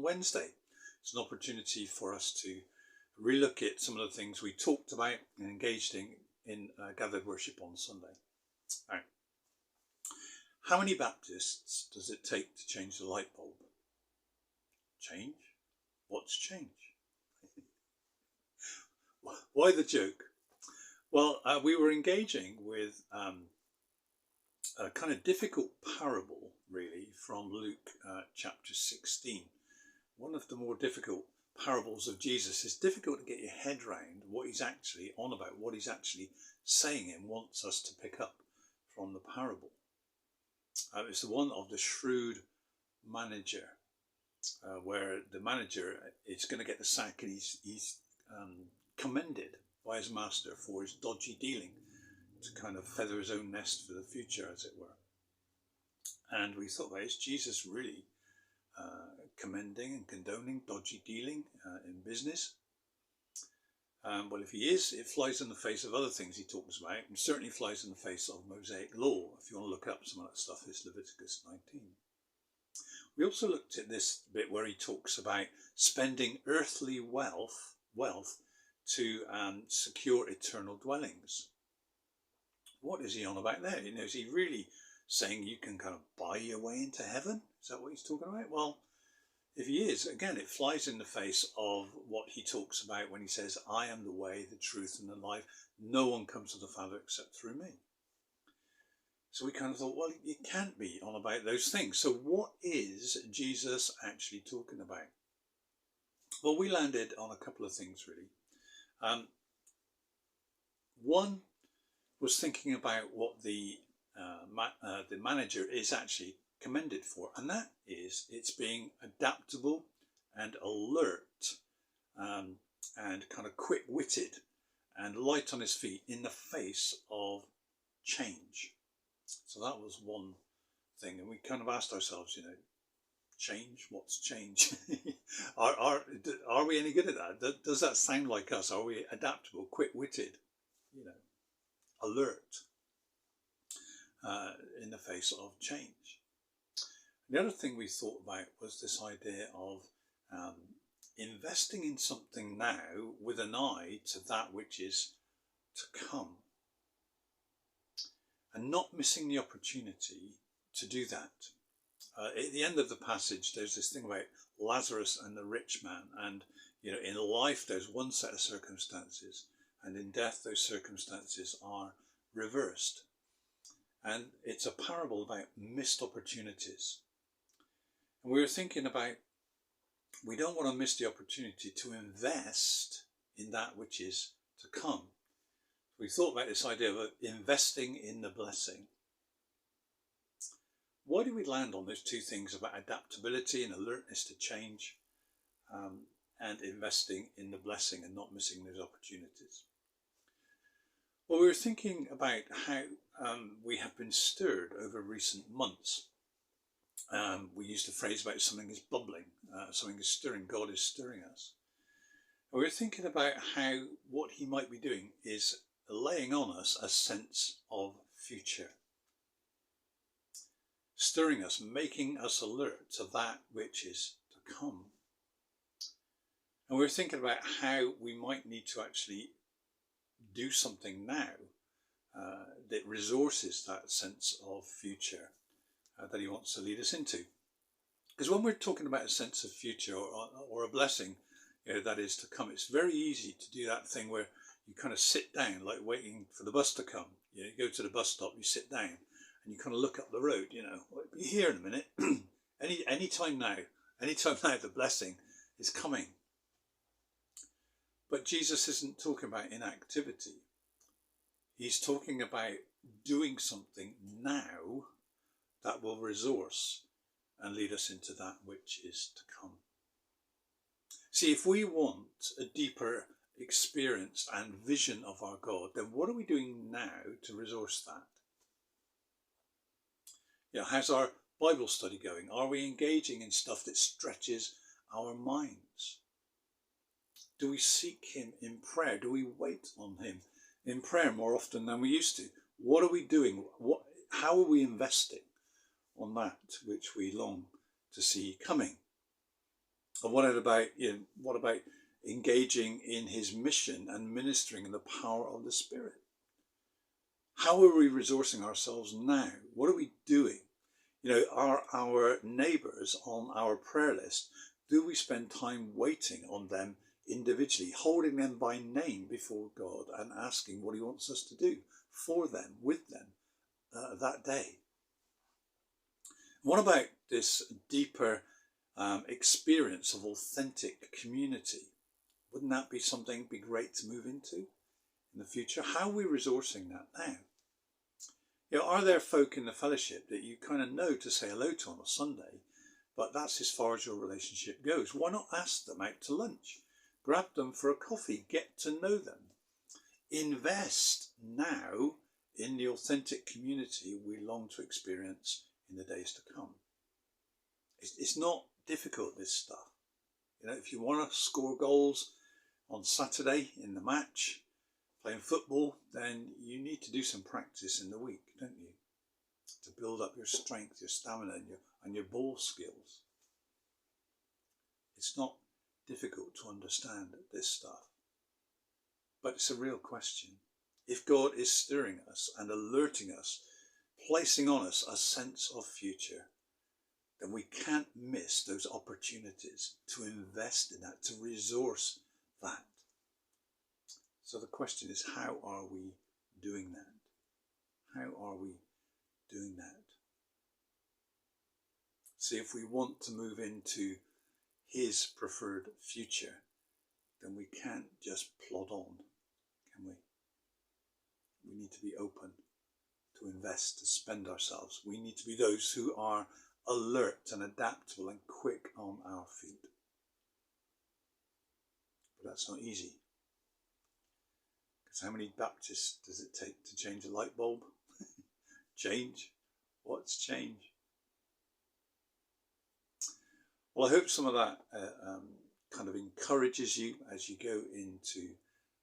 Wednesday. It's an opportunity for us to relook at some of the things we talked about and engaged in gathered worship on Sunday. All right. How many Baptists does it take to change the light bulb? Change? What's change? Why the joke? Well, we were engaging with a kind of difficult parable, really, from Luke chapter 16. One of the more difficult parables of Jesus. It's difficult to get your head round what he's actually on about, what he's actually saying and wants us to pick up from the parable. It's the one of the shrewd manager, where the manager is going to get the sack, and he's commended by his master for his dodgy dealing, to kind of feather his own nest for the future, as it were. And we thought, well, is Jesus really commending and condoning dodgy dealing in business? Well, if he is, it flies in the face of other things he talks about, and certainly flies in the face of Mosaic law. If you want to look up some of that stuff, it's Leviticus 19. We also looked at this bit where he talks about spending earthly wealth to secure eternal dwellings. What is he on about there? Is he really saying you can kind of buy your way into heaven? Is that what he's talking about? Well, if he is, again, it flies in the face of what he talks about when he says, I am the way, the truth, and the life. No one comes to the Father except through me. So we kind of thought, well, it can't be on about those things. So what is Jesus actually talking about? Well, we landed on a couple of things, really. One was thinking about what the manager is actually commended for, and that is it's being adaptable and alert and kind of quick-witted and light on his feet in the face of change. So that was one thing, and we kind of asked ourselves, change? What's change? Are we any good at that? Does that sound like us? Are we adaptable, quick-witted, alert in the face of change? The other thing we thought about was this idea of investing in something now with an eye to that which is to come, and not missing the opportunity to do that. At the end of the passage, there's this thing about Lazarus and the rich man, and in life there's one set of circumstances, and in death those circumstances are reversed. And it's a parable about missed opportunities. And we were thinking about, we don't want to miss the opportunity to invest in that which is to come. We thought about this idea of investing in the blessing. Why do we land on those two things about adaptability and alertness to change, and investing in the blessing and not missing those opportunities? Well, we were thinking about how we have been stirred over recent months. We used the phrase about something is bubbling, something is stirring, God is stirring us. And we were thinking about how what he might be doing is laying on us a sense of future. Stirring us, making us alert to that which is to come. And we were thinking about how we might need to actually do something now that resources that sense of future that he wants to lead us into. Because when we're talking about a sense of future or a blessing that is to come, it's very easy to do that thing where you kind of sit down, like waiting for the bus to come. You go to the bus stop, you sit down, and you kind of look up the road. Well, it'll be here in a minute. any time now the blessing is coming. But Jesus isn't talking about inactivity. He's talking about doing something now that will resource and lead us into that which is to come. See, if we want a deeper experience and vision of our God, then what are we doing now to resource that? How's our Bible study going? Are we engaging in stuff that stretches our minds? Do we seek him in prayer? Do we wait on him in prayer more often than we used to? What are we doing? How are we investing on that which we long to see coming? And what about engaging in his mission and ministering in the power of the Spirit? How are we resourcing ourselves now? What are we doing? Are our neighbours on our prayer list, do we spend time waiting on them individually, holding them by name before God and asking what he wants us to do for them, with them, that day? What about this deeper experience of authentic community? Wouldn't that be something be great to move into in the future? How are we resourcing that now? Are there folk in the fellowship that you kind of know to say hello to on a Sunday, but that's as far as your relationship goes? Why not ask them out to lunch? Grab them for a coffee, get to know them. Invest now in the authentic community we long to experience in the days to come. It's not difficult, this stuff. If you want to score goals on Saturday in the match, playing football, then you need to do some practice in the week, don't you? To build up your strength, your stamina, and your ball skills. It's not difficult to understand this stuff. But it's a real question. If God is stirring us and alerting us, placing on us a sense of future, then we can't miss those opportunities to invest in that, to resource that. So the question is, how are we doing that? How are we doing that? See, if we want to move into his preferred future, then we can't just plod on, can we? We need to be open to invest, to spend ourselves. We need to be those who are alert and adaptable and quick on our feet. But that's not easy. Because how many Baptists does it take to change a light bulb? Change? What's change? Well, I hope some of that kind of encourages you as you go into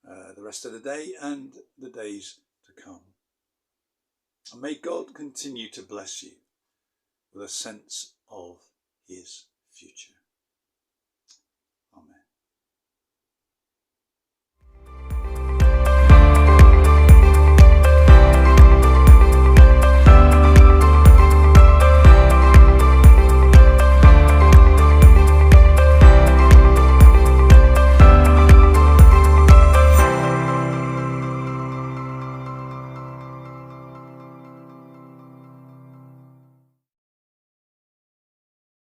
the rest of the day and the days to come. And may God continue to bless you with a sense of his future.